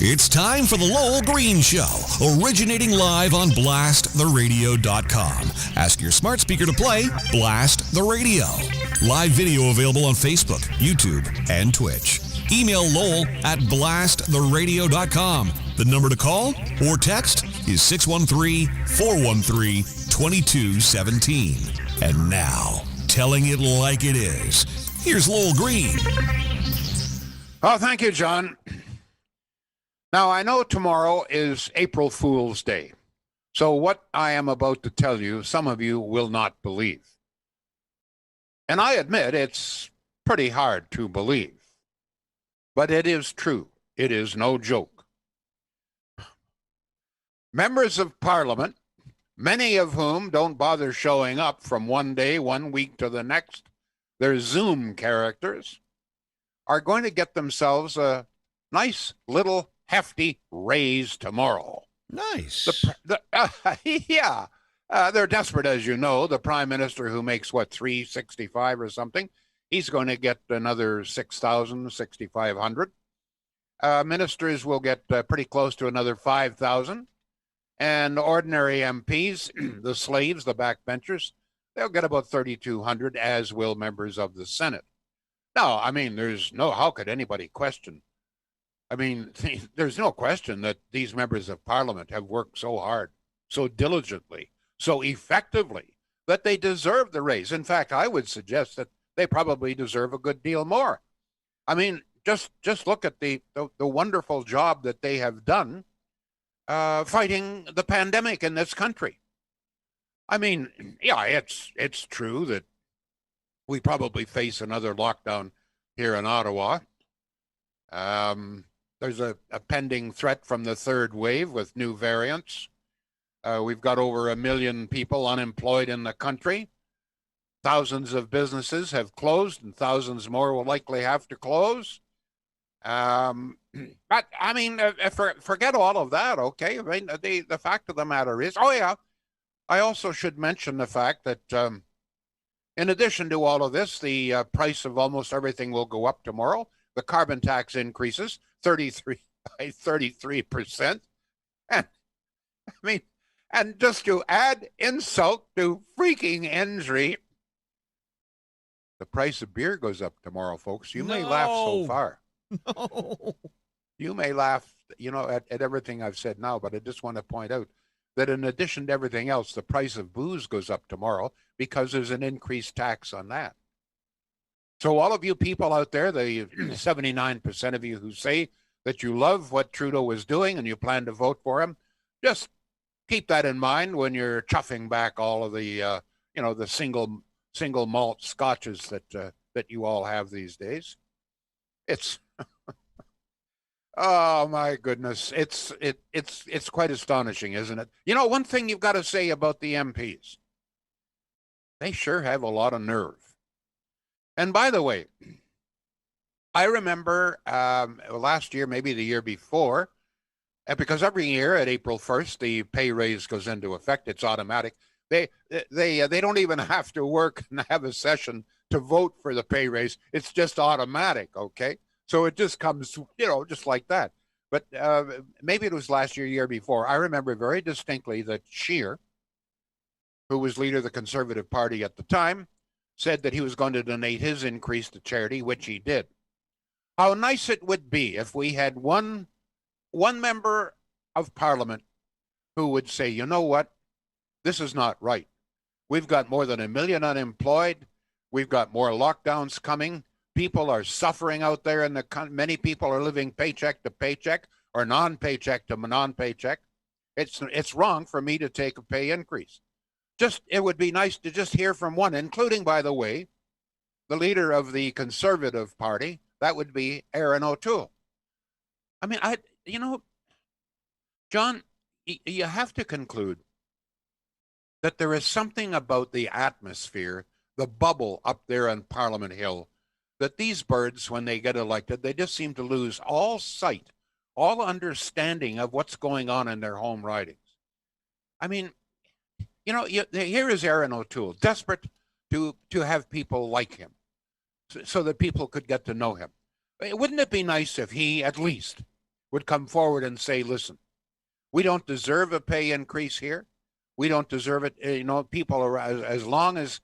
It's time for the Lowell Green Show, originating live on blasttheradio.com. Ask your smart speaker to play Blast the Radio. Live video available on Facebook, YouTube, and Twitch. Email Lowell at blasttheradio.com. The number to call or text is 613-413-2217. And now, telling it like it is, here's Lowell Green. Oh, thank you, John. Now, I know tomorrow is April Fool's Day, so what I am about to tell you, some of you will not believe. And I admit it's pretty hard to believe, but it is true. It is no joke. Members of Parliament, many of whom don't bother showing up from one day, 1 week to the next, they're Zoom characters, are going to get themselves a nice little hefty raise tomorrow. Nice. Yeah. They're desperate, as you know. The prime minister, who makes, $365 or something, he's going to get another $6,000, $6,500. Ministers will get pretty close to another $5,000. And ordinary MPs, the slaves, the backbenchers, they'll get about $3,200, as will members of the Senate. Now, I mean, how could anybody question? I mean, there's no question that these members of Parliament have worked so hard, so diligently, so effectively, that they deserve the raise. In fact, I would suggest that they probably deserve a good deal more. I mean, just look at the wonderful job that they have done fighting the pandemic in this country. I mean, yeah, it's true that we probably face another lockdown here in Ottawa. There's a pending threat from the third wave with new variants. We've got over 1 million people unemployed in the country. Thousands of businesses have closed, and thousands more will likely have to close. But I mean, forget all of that, okay? I mean, the fact of the matter is, I also should mention the fact that in addition to all of this, the price of almost everything will go up tomorrow. The carbon tax increases 33%. And I mean, and just to add insult to freaking injury, the price of beer goes up tomorrow, folks. You may laugh so far. No. You may laugh, at everything I've said now, but I just want to point out that in addition to everything else, the price of booze goes up tomorrow because there's an increased tax on that. So all of you people out there, the 79% of you who say that you love what Trudeau is doing and you plan to vote for him, just keep that in mind when you're chuffing back all of the, the single malt scotches that you all have these days. It's, oh my goodness, it's quite astonishing, isn't it? One thing you've got to say about the MPs, they sure have a lot of nerve. And by the way, I remember last year, maybe the year before, because every year at April 1st, the pay raise goes into effect. It's automatic. They don't even have to work and have a session to vote for the pay raise. It's just automatic, okay? So it just comes, just like that. But maybe it was last year before. I remember very distinctly that Scheer, who was leader of the Conservative Party at the time, said that he was going to donate his increase to charity, which he did. How nice it would be if we had one member of Parliament who would say, you know what, this is not right. We've got more than 1 million unemployed. We've got more lockdowns coming. People are suffering out there, and many people are living paycheck to paycheck or non-paycheck to non-paycheck. It's wrong for me to take a pay increase. It would be nice to just hear from one, including, by the way, the leader of the Conservative Party. That would be Erin O'Toole. I mean, John, you have to conclude that there is something about the atmosphere, the bubble up there on Parliament Hill, that these birds, when they get elected, they just seem to lose all sight, all understanding of what's going on in their home ridings. I mean, here is Erin O'Toole, desperate to have people like him so that people could get to know him. Wouldn't it be nice if he at least would come forward and say, listen, we don't deserve a pay increase here. We don't deserve it. People are, as long as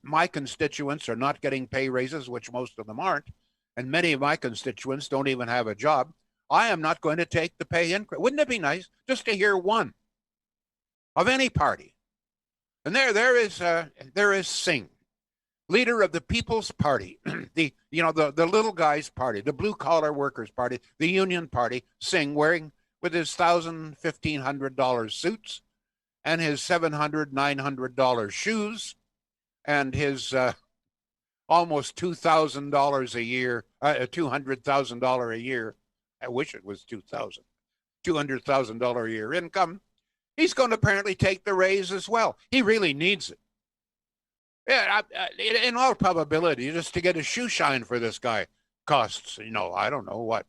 my constituents are not getting pay raises, which most of them aren't, and many of my constituents don't even have a job, I am not going to take the pay increase. Wouldn't it be nice just to hear one of any party? And there is Singh, leader of the People's Party, the little guy's party, the blue collar workers party, the Union Party. Singh wearing with his $1,000-$1,500 suits and his $700-$900 shoes and his almost $2,000 a year, $200,000 a year. I wish it was $200,000 a year income. He's going to apparently take the raise as well. He really needs it. Yeah, in all probability, just to get a shoe shine for this guy costs, I don't know what,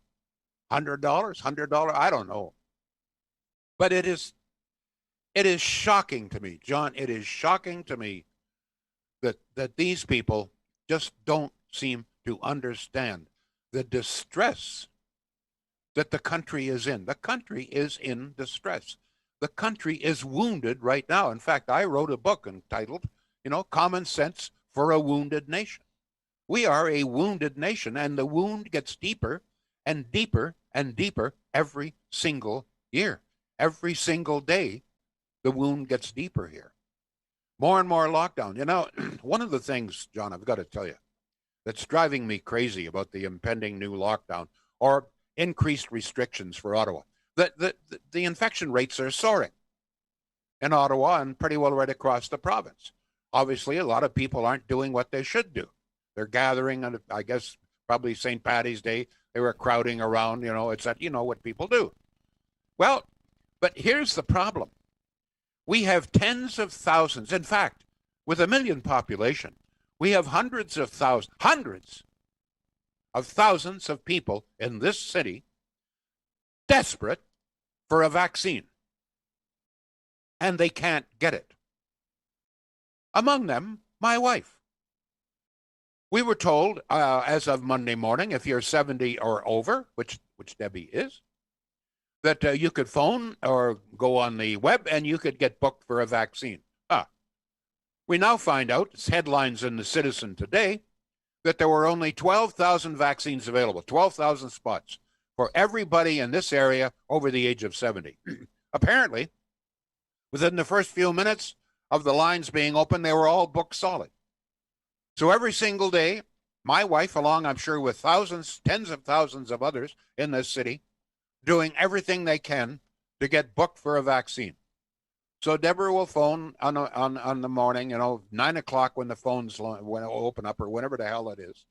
$100, I don't know. But it is shocking to me, John. It is shocking to me that these people just don't seem to understand the distress that the country is in. The country is in distress. The country is wounded right now. In fact, I wrote a book entitled, Common Sense for a Wounded Nation. We are a wounded nation, and the wound gets deeper and deeper and deeper every single year. Every single day, the wound gets deeper here. More and more lockdown. One of the things, John, I've got to tell you, that's driving me crazy about the impending new lockdown or increased restrictions for Ottawa. The infection rates are soaring in Ottawa and pretty well right across the province. Obviously, a lot of people aren't doing what they should do. They're gathering, and I guess probably St. Paddy's Day, they were crowding around, it's that, what people do. Well, but here's the problem. We have tens of thousands. In fact, with 1 million population, we have hundreds of thousands of people in this city desperate for a vaccine. And they can't get it. Among them, my wife. We were told as of Monday morning, if you're 70 or over, which Debbie is, that you could phone or go on the web and you could get booked for a vaccine. We now find out, it's headlines in the Citizen today, that there were only 12,000 vaccines available, 12,000 spots for everybody in this area over the age of 70. Apparently, within the first few minutes of the lines being open, they were all booked solid. So every single day, my wife, along, I'm sure, with thousands, tens of thousands of others in this city, doing everything they can to get booked for a vaccine. So Deborah will phone on the morning, 9 o'clock when the phones open up or whenever the hell it is.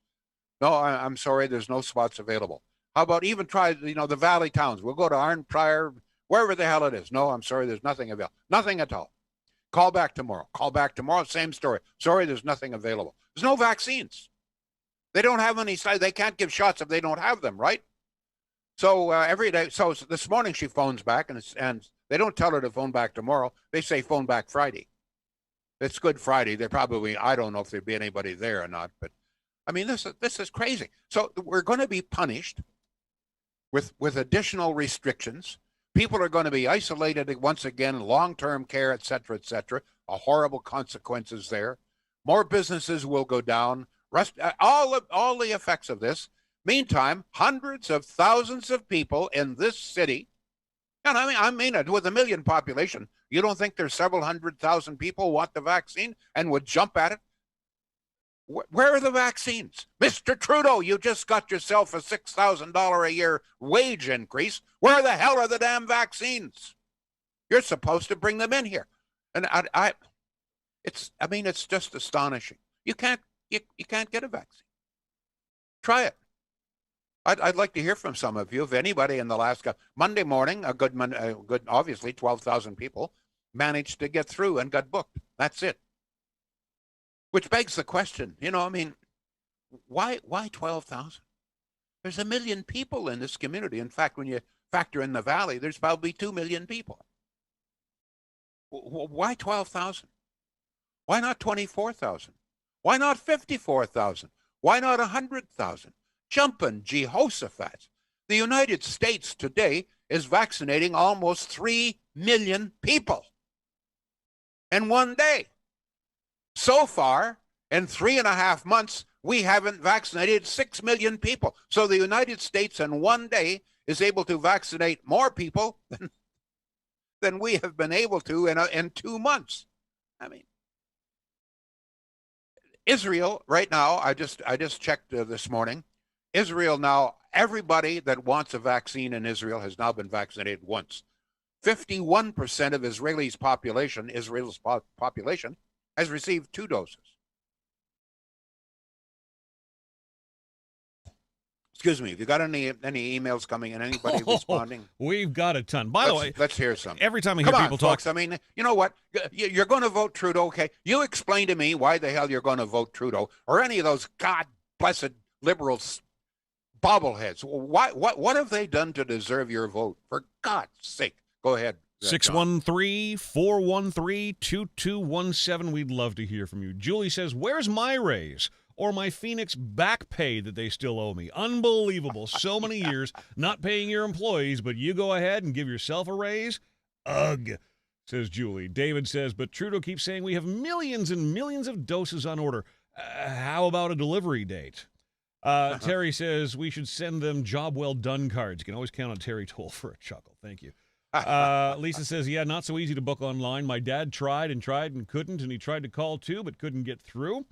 No, I'm sorry, there's no spots available. How about even try, the valley towns? We'll go to Arn, Pryor, wherever the hell it is. No, I'm sorry, there's nothing available. Nothing at all. Call back tomorrow. Call back tomorrow, same story. Sorry, there's nothing available. There's no vaccines. They don't have any, they can't give shots if they don't have them, right? So every day, so this morning she phones back and they don't tell her to phone back tomorrow. They say phone back Friday. It's Good Friday. They probably, I don't know if there'd be anybody there or not, but I mean, this is crazy. So we're going to be punished with additional restrictions. People are going to be isolated once again, long-term care, et cetera, horrible consequences there. More businesses will go down. All the effects of this. Meantime, hundreds of thousands of people in this city, and I mean it, with 1 million population, you don't think there's several 100,000 people want the vaccine and would jump at it? Where are the vaccines? Mr. Trudeau, you just got yourself a $6,000 a year wage increase. Where the hell are the damn vaccines? You're supposed to bring them in here. And it's just astonishing. You can't get a vaccine. Try it. I'd like to hear from some of you. If anybody in the last Monday morning, a good obviously 12,000 people managed to get through and got booked. That's it. Which begs the question, why 12,000? There's 1 million people in this community. In fact, when you factor in the valley, there's probably 2 million people. Why 12,000? Why not 24,000? Why not 54,000? Why not 100,000? Jumping Jehoshaphat. The United States today is vaccinating almost 3 million people in one day. So far, in 3.5 months, we haven't vaccinated 6 million people. So the United States in one day is able to vaccinate more people than we have been able to in 2 months. I mean, Israel right now, I just checked this morning. Israel now, everybody that wants a vaccine in Israel has now been vaccinated once. 51% of Israel's population has received 2 doses. Excuse me, have you got any emails coming in? Anybody responding? We've got a ton. By the way, let's hear some. Every time I hear people talk, folks, I mean, you know what? You're going to vote Trudeau, okay? You explain to me why the hell you're going to vote Trudeau or any of those God-blessed liberals bobbleheads. What have they done to deserve your vote? For God's sake. Go ahead. 613-413-2217. We'd love to hear from you. Julie says, where's my raise? Or my Phoenix back pay that they still owe me. Unbelievable. So many years not paying your employees, but you go ahead and give yourself a raise? Ugh, says Julie. David says, but Trudeau keeps saying we have millions and millions of doses on order. How about a delivery date? Terry says we should send them job well done cards. You can always count on Terry Toll for a chuckle. Thank you. Lisa says, yeah, not so easy to book online. My dad tried and couldn't, and he tried to call too, but couldn't get through.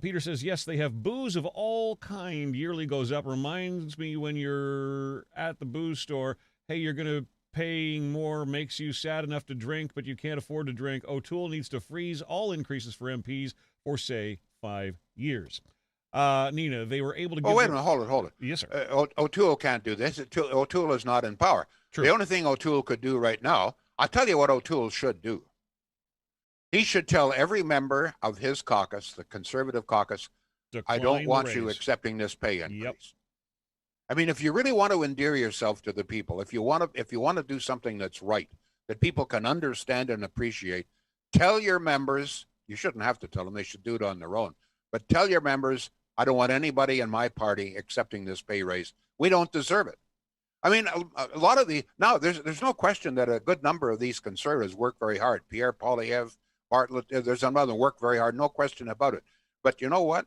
Peter says, yes, they have booze of all kind. Yearly goes up. Reminds me when you're at the booze store, hey, you're going to paying more makes you sad enough to drink, but you can't afford to drink. O'Toole needs to freeze all increases for MPs for, say, 5 years. Nina, they were able to give... wait a minute. Hold it. Yes, sir. O'Toole can't do this. O'Toole is not in power. True. The only thing O'Toole could do right now, I'll tell you what O'Toole should do. He should tell every member of his caucus, the Conservative caucus, I don't want you accepting this pay increase. Yep. I mean, if you really want to endear yourself to the people, if you want to do something that's right, that people can understand and appreciate, tell your members, you shouldn't have to tell them, they should do it on their own, but tell your members, I don't want anybody in my party accepting this pay raise. We don't deserve it. I mean, a lot of there's no question that a good number of these Conservatives work very hard. Pierre Poilievre, Bartlett, there's another work very hard, no question about it. But you know what?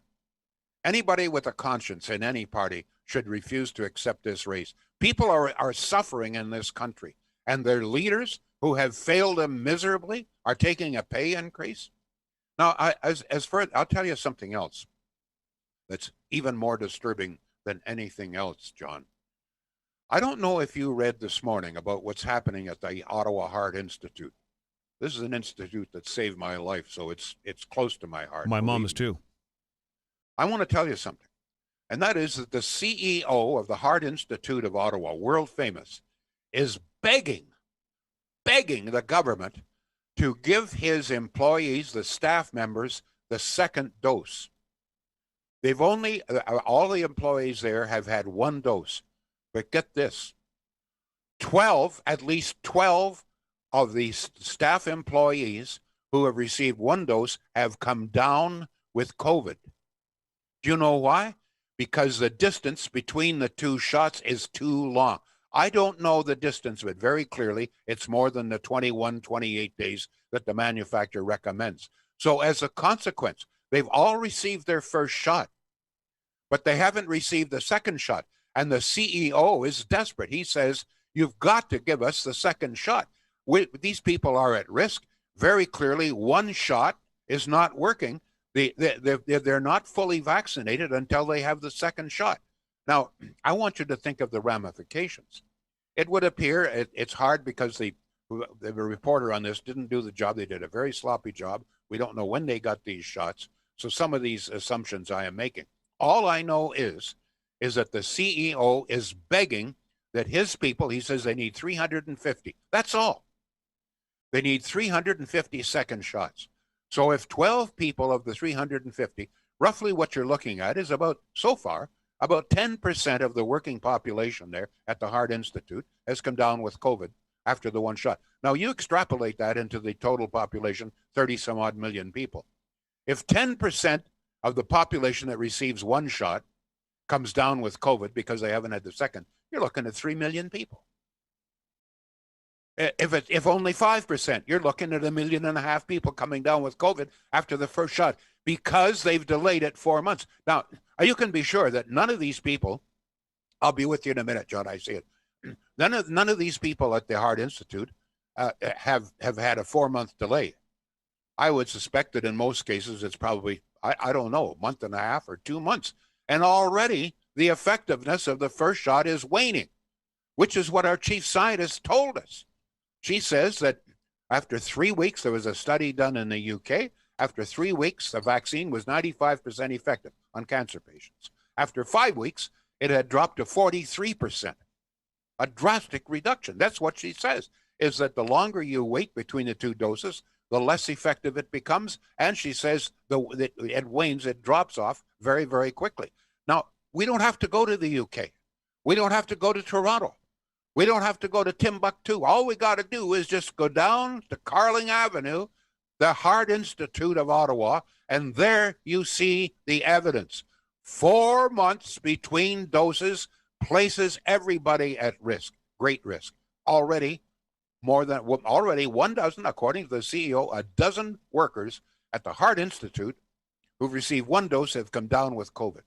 Anybody with a conscience in any party should refuse to accept this raise. People are suffering in this country, and their leaders who have failed them miserably are taking a pay increase. Now, I'll tell you something else that's even more disturbing than anything else, John. I don't know if you read this morning about what's happening at the Ottawa Heart Institute. This is an institute that saved my life, so it's close to my heart. My mom is too. I want to tell you something, and that is that the CEO of the Heart Institute of Ottawa, world famous, is begging the government to give his employees, the staff members, the second dose. They've only, all the employees there have had 1 dose. But get this, at least 12 of these staff employees who have received 1 dose have come down with COVID. Do you know why? Because the distance between the 2 shots is too long. I don't know the distance, but very clearly it's more than the 21, 28 days that the manufacturer recommends. So as a consequence, they've all received their first shot, but they haven't received the second shot. And the CEO is desperate. He says, you've got to give us the second shot. These people are at risk. Very clearly, 1 shot is not working. They're not fully vaccinated until they have the second shot. Now, I want you to think of the ramifications. It would appear it's hard because the reporter on this didn't do the job. They did a very sloppy job. We don't know when they got these shots. So some of these assumptions I am making. All I know is that the CEO is begging that his people, he says they need 350. That's all. They need 350 second shots. So if 12 people of the 350, roughly what you're looking at is about 10% of the working population there at the Heart Institute has come down with COVID after the 1 shot. Now you extrapolate that into the total population, 30 some odd million people. If 10% of the population that receives 1 shot comes down with COVID because they haven't had the second, you're looking at 3 million people. If only 5%, you're looking at 1.5 million people coming down with COVID after the first shot because they've delayed it 4 months. Now, you can be sure that none of these people, I'll be with you in a minute, John, I see it. None of these people at the Heart Institute have had a 4-month delay. I would suspect that in most cases it's probably, I don't know, a month and a half or 2 months. And already the effectiveness of the first shot is waning, which is what our chief scientist told us. She says that after 3 weeks, there was a study done in the UK. After 3 weeks, the vaccine was 95% effective on cancer patients. After 5 weeks, it had dropped to 43%. A drastic reduction. That's what she says, is that the longer you wait between the 2 doses, the less effective it becomes. And she says it wanes, it drops off very, very quickly. Now, we don't have to go to the UK. We don't have to go to Toronto. We don't have to go to Timbuktu. All we got to do is just go down to Carling Avenue, the Heart Institute of Ottawa, and there you see the evidence. 4 months between doses places everybody at risk, great risk. Already 1 dozen, according to the CEO, 12 workers at the Heart Institute who've received 1 dose have come down with COVID.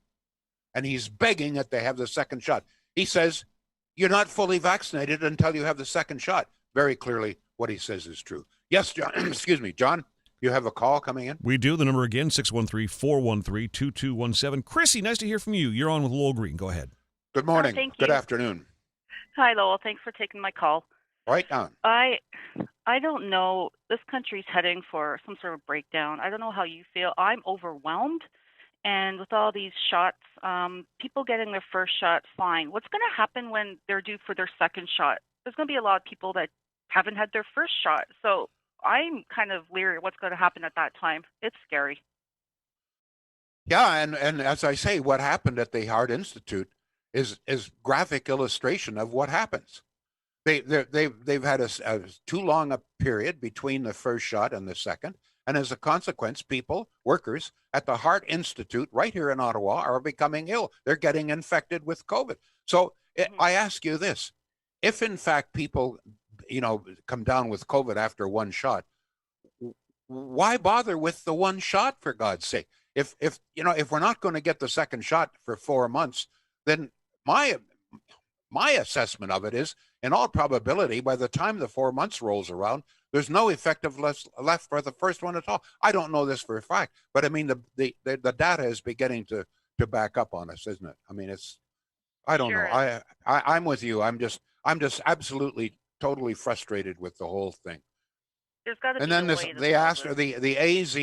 And he's begging that they have the second shot. He says, you're not fully vaccinated until you have the second shot. Very clearly, what he says is true. Yes, John. Excuse me, John, you have a call coming in? We do. The number again, 613-413-2217. Chrissy, nice to hear from you. You're on with Lowell Green. Go ahead. Good morning. Thank you. Good afternoon. Hi, Lowell. Thanks for taking my call. Right on. I don't know. This country's heading for some sort of breakdown. I don't know how you feel. I'm overwhelmed. And with all these shots, people getting their first shot, fine. What's going to happen when they're due for their second shot? There's going to be a lot of people that haven't had their first shot. So I'm kind of leery what's going to happen at that time. It's scary. Yeah, and as I say, what happened at the Heart Institute is graphic illustration of what happens. They've had a too long a period between the first shot and the second. And as a consequence, workers at the Heart Institute right here in Ottawa are becoming ill. They're getting infected with COVID. So I ask you this, if in fact people, come down with COVID after 1 shot, why bother with the 1 shot, for God's sake? If we're not going to get the second shot for 4 months, then my assessment of it is, in all probability, by the time the 4 months rolls around, there's no effectiveness left for the first one at all. I don't know this for a fact, but I mean, the data is beginning to back up on us, isn't it? I mean, I don't know. I'm with you. I'm just absolutely, totally frustrated with the whole thing. There's got to be and then they asked the AZ,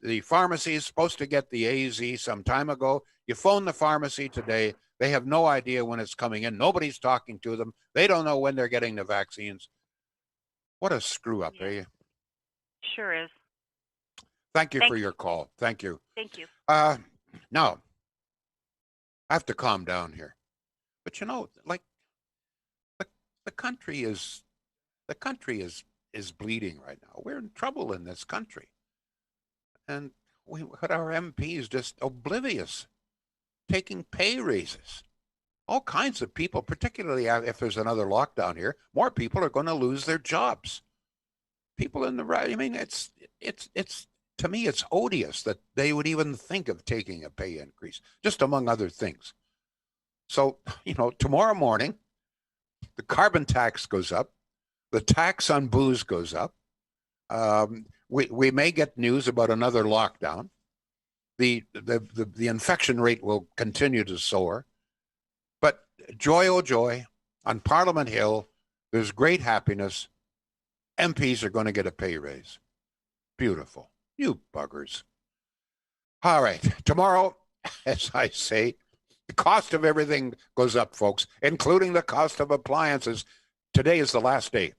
the pharmacy is supposed to get the AZ some time ago. You phone the pharmacy today. They have no idea when it's coming in. Nobody's talking to them. They don't know when they're getting the vaccines. What a screw up, eh? Sure is. Thank you for your call. Thank you. Thank you. Now, I have to calm down here. But like the country is bleeding right now. We're in trouble in this country. And we had our MPs just oblivious, taking pay raises. All kinds of people, particularly if there's another lockdown here, more people are going to lose their jobs. People in the right. I mean, it's to me, it's odious that they would even think of taking a pay increase, just among other things. So, tomorrow morning, the carbon tax goes up, the tax on booze goes up. We may get news about another lockdown. The infection rate will continue to soar. But joy, oh joy, on Parliament Hill, there's great happiness. MPs are going to get a pay raise. Beautiful. You buggers. All right. Tomorrow, as I say, the cost of everything goes up, folks, including the cost of appliances. Today is the last day.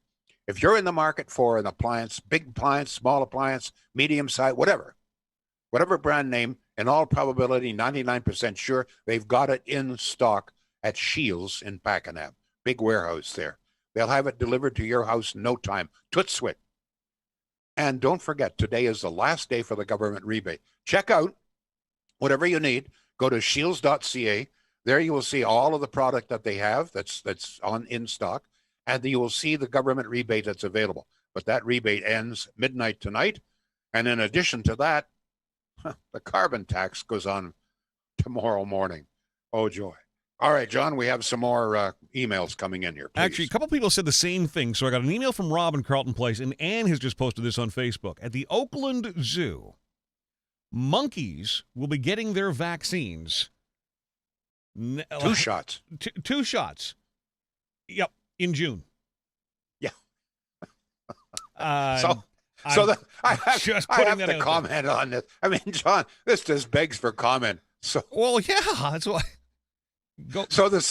If you're in the market for an appliance, big appliance, small appliance, medium size, whatever brand name, in all probability, 99% sure, they've got it in stock at Shields in Pakenham. Big warehouse there. They'll have it delivered to your house in no time. Tootswit. And don't forget, today is the last day for the government rebate. Check out whatever you need. Go to shields.ca. There you will see all of the product that they have that's on in stock, and you will see the government rebate that's available. But that rebate ends midnight tonight. And in addition to that, the carbon tax goes on tomorrow morning. Oh, joy. All right, John, we have some more emails coming in here, please. Actually, a couple people said the same thing. So I got an email from Rob in Carlton Place, and Ann has just posted this on Facebook. At the Oakland Zoo, monkeys will be getting their vaccines. 2 shots. 2 shots. Yep, in June. Yeah. I have to comment on this. I mean, John, this just begs for comment. So, well, yeah, that's why. So the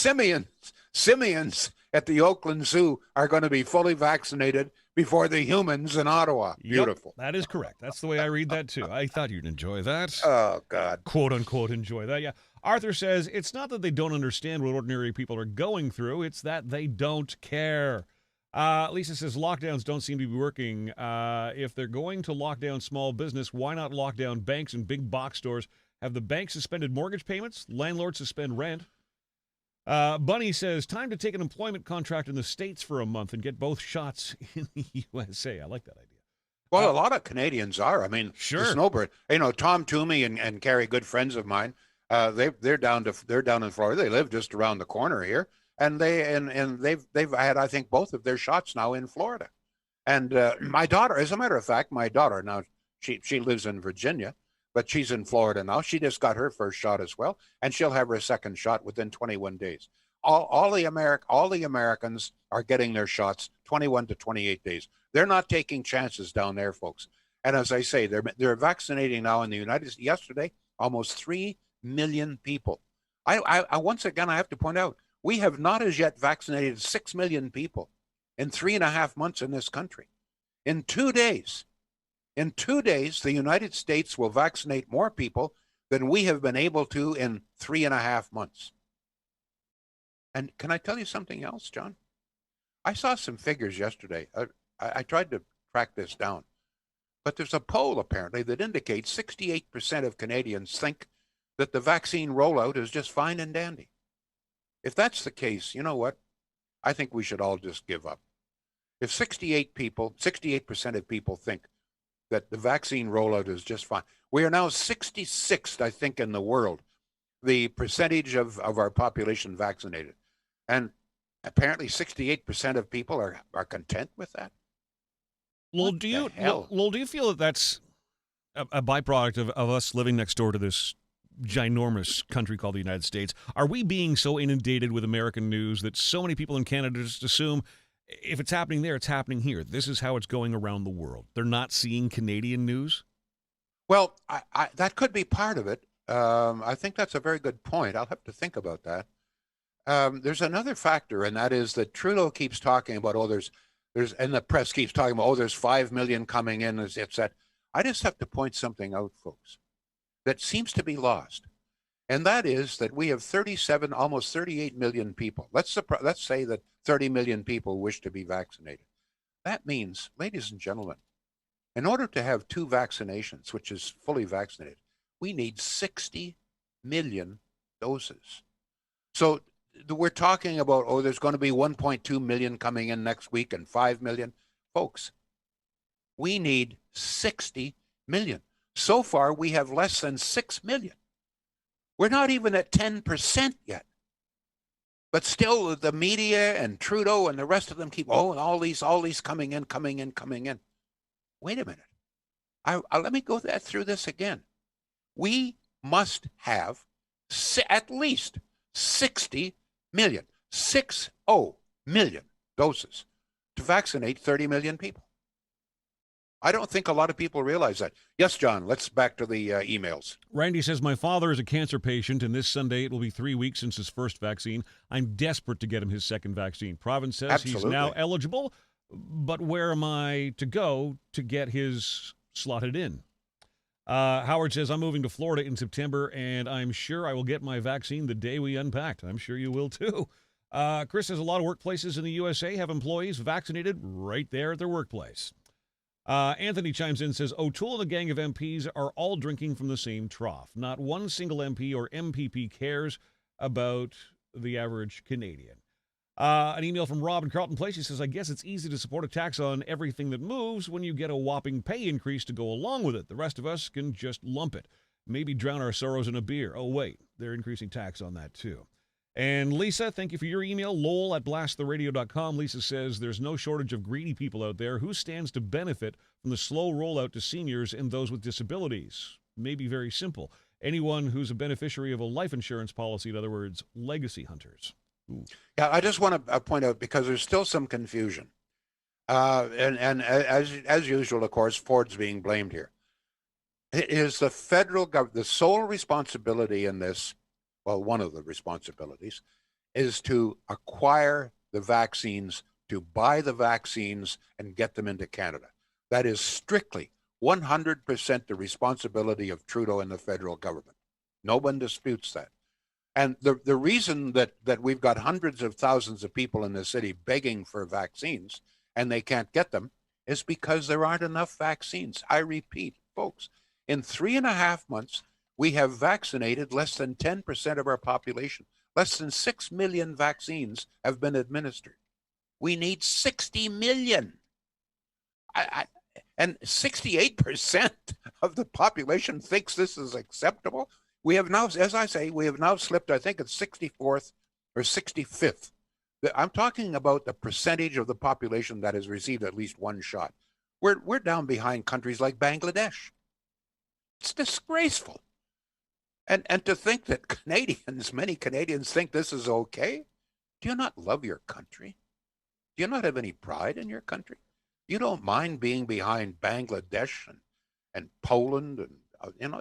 simians at the Oakland Zoo are going to be fully vaccinated before the humans in Ottawa. Beautiful. Yep, that is correct. That's the way I read that, too. I thought you'd enjoy that. Oh, God. Quote, unquote, enjoy that. Yeah. Arthur says, it's not that they don't understand what ordinary people are going through. It's that they don't care. Lisa says, lockdowns don't seem to be working. If they're going to lock down small business, why not lock down banks and big box stores? Have the banks suspended mortgage payments? Landlords suspend rent? Bunny says, time to take an employment contract in the States for a month and get both shots in the USA. I like that idea. Well, a lot of Canadians are. I mean, sure. The Snowbird. Tom Toomey and Carrie, good friends of mine, they're down in Florida. They live just around the corner here, and they've had, I think, both of their shots now in Florida. And my daughter, as a matter of fact, now she lives in Virginia, but she's in Florida now. She just got her first shot as well, and she'll have her second shot within 21 days. All the Americans are getting their shots 21 to 28 days. They're not taking chances down there, folks. And as I say, they're vaccinating now in the United States. Yesterday, almost 3 million people. I once again, I have to point out, we have not as yet vaccinated 6 million people in 3.5 months in this country. In 2 days, the United States will vaccinate more people than we have been able to in 3.5 months. And can I tell you something else, John? I saw some figures yesterday. I tried to track this down. But there's a poll, apparently, that indicates 68% of Canadians think that the vaccine rollout is just fine and dandy. If that's the case, you know what? I think we should all just give up. If 68% of people think that the vaccine rollout is just fine. We are now 66th, I think, in the world, the percentage of our population vaccinated. And apparently 68% of people are content with that. Lowell, do you feel that that's a byproduct of us living next door to this ginormous country called the United States? Are we being so inundated with American news that so many people in Canada just assume if it's happening there, it's happening here? This is how it's going around the world. They're not seeing Canadian news? Well, I that could be part of it. I think that's a very good point. I'll have to think about that. There's another factor, and that is that Trudeau keeps talking about, there's, and the press keeps talking about, there's 5 million coming in. It's that. I just have to point something out, folks, that seems to be lost. And that is that we have 37, almost 38 million people. Let's say that 30 million people wish to be vaccinated. That means, ladies and gentlemen, in order to have 2 vaccinations, which is fully vaccinated, we need 60 million doses. So we're talking about, there's going to be 1.2 million coming in next week and 5 million. Folks, we need 60 million. So far, we have less than 6 million. We're not even at 10% yet. But still, the media and Trudeau and the rest of them keep, all these coming in. Wait a minute. Let me go through this again. We must have at least 60 million, 60 million doses to vaccinate 30 million people. I don't think a lot of people realize that. Yes, John, let's back to the emails. Randy says, my father is a cancer patient, and this Sunday it will be 3 weeks since his first vaccine. I'm desperate to get him his second vaccine. Province says Absolutely. He's now eligible, but where am I to go to get his slotted in? Howard says, I'm moving to Florida in September, and I'm sure I will get my vaccine the day we unpacked. I'm sure you will, too. Chris says, a lot of workplaces in the USA have employees vaccinated right there at their workplace. Anthony chimes in and says, O'Toole and the gang of MPs are all drinking from the same trough. Not one single MP or MPP cares about the average Canadian. An email from Rob in Carlton Place. He says, I guess it's easy to support a tax on everything that moves when you get a whopping pay increase to go along with it. The rest of us can just lump it. Maybe drown our sorrows in a beer. Oh, wait, they're increasing tax on that too. And Lisa, thank you for your email. Lowell at blasttheradio.com. Lisa says there's no shortage of greedy people out there. Who stands to benefit from the slow rollout to seniors and those with disabilities? Maybe very simple. Anyone who's a beneficiary of a life insurance policy, in other words, legacy hunters. Ooh. Yeah, I just want to point out, because there's still some confusion. And as usual, of course, Ford's being blamed here. It is the federal government, the sole responsibility in this, well, one of the responsibilities, is to acquire the vaccines, to buy the vaccines and get them into Canada. That is strictly 100% the responsibility of Trudeau and the federal government. No one disputes that. And the reason that we've got hundreds of thousands of people in the city begging for vaccines and they can't get them is because there aren't enough vaccines. I repeat, folks, in 3.5 months, we have vaccinated less than 10% of our population. Less than 6 million vaccines have been administered. We need 60 million. And 68% of the population thinks this is acceptable. We have now, as I say, we have now slipped, I think it's 64th or 65th. I'm talking about the percentage of the population that has received at least one shot. We're down behind countries like Bangladesh. It's disgraceful. And to think that Canadians, many Canadians think this is okay. Do you not love your country? Do you not have any pride in your country? You don't mind being behind Bangladesh and Poland and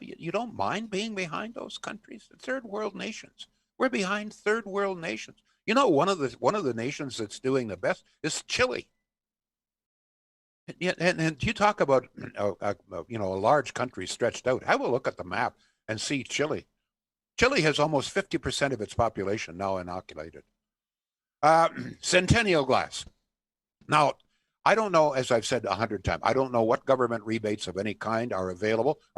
you don't mind being behind those countries, third world nations. We're behind third world nations. You know, one of the nations that's doing the best is Chile. And you talk about a large country stretched out. Have a look at the map and see Chile. Chile has almost 50% of its population now inoculated. Centennial glass. Now, I don't know, as I've said 100 times, I don't know what government rebates of any kind are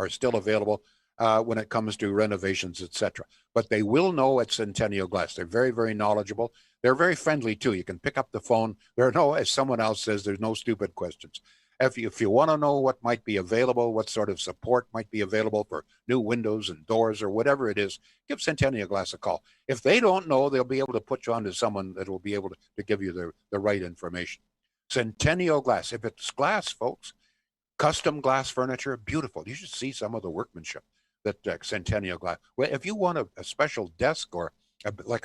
still available when it comes to renovations, etc. But they will know at Centennial Glass. They're very, very knowledgeable. They're very friendly, too. You can pick up the phone. As someone else says, there's no stupid questions. If you want to know what might be available, what sort of support might be available for new windows and doors or whatever it is, give Centennial Glass a call. If they don't know, they'll be able to put you on to someone that will be able to give you the right information. Centennial Glass. If it's glass, folks, custom glass furniture, beautiful. You should see some of the workmanship that Centennial Glass. Well, if you want a special desk or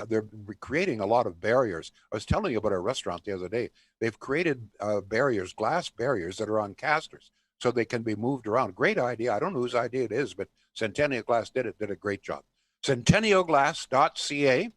they're creating a lot of barriers. I was telling you about a restaurant the other day. They've created barriers, glass barriers that are on casters so they can be moved around. Great idea. I don't know whose idea it is, but Centennial Glass did a great job. Centennialglass.ca.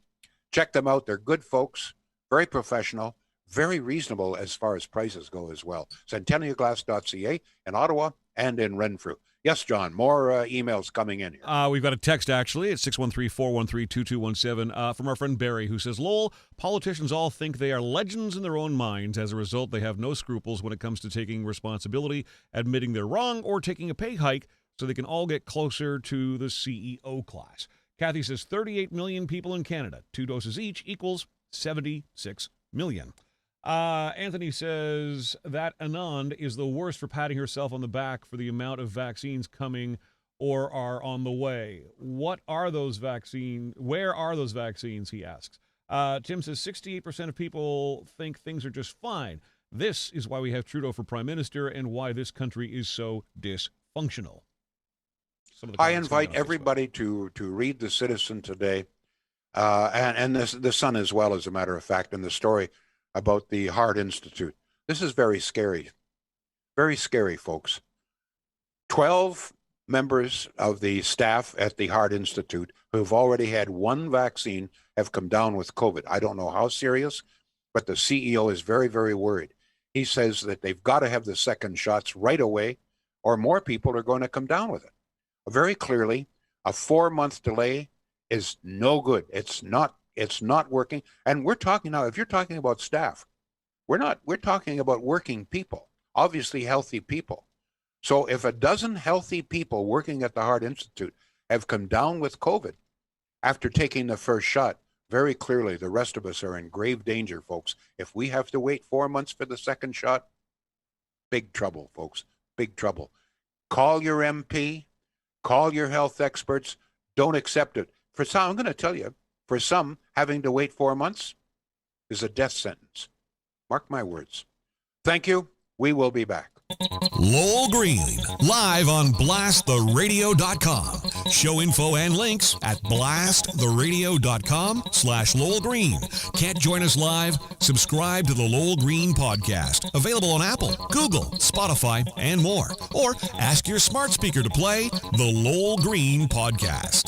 Check them out. They're good folks, very professional, very reasonable as far as prices go as well. Centennialglass.ca in Ottawa and in Renfrew. Yes, John, more emails coming in here. We've got a text, actually, at 613-413-2217 from our friend Barry, who says, Lowell, politicians all think they are legends in their own minds. As a result, they have no scruples when it comes to taking responsibility, admitting they're wrong, or taking a pay hike so they can all get closer to the CEO class. Kathy says 38 million people in Canada. 2 doses each equals 76 million. Anthony says that Anand is the worst for patting herself on the back for the amount of vaccines coming or are on the way. What are those vaccines? Where are those vaccines, he asks. Tim says 68% of people think things are just fine. This is why we have Trudeau for prime minister and why this country is so dysfunctional. I invite everybody to read The Citizen today, and the Sun as well, as a matter of fact, and the story about the Heart Institute. This is very scary, folks. 12 members of the staff at the Heart Institute who've already had one vaccine have come down with COVID. I don't know how serious, but the CEO is very, very worried. He says that they've got to have the second shots right away, or more people are going to come down with it. Very clearly, a 4-month delay is no good. It's not working. And we're talking now, if you're talking about staff, we're talking about working people. obviously healthy people. So if a dozen healthy people working at the Heart Institute have come down with COVID after taking the first shot, very clearly the rest of us are in grave danger, folks. If we have to wait 4 months for the second shot, big trouble, folks, big trouble. Call your MP, call your health experts. Don't accept it. For some, I'm going to tell you, for some, having to wait 4 months is a death sentence. Mark my words. Thank you. We will be back. Lowell Green, live on blasttheradio.com. Show info and links at blasttheradio.com/Lowell Green. Can't join us live? Subscribe to the Lowell Green podcast. Available on Apple, Google, Spotify, and more. Or ask your smart speaker to play the Lowell Green podcast.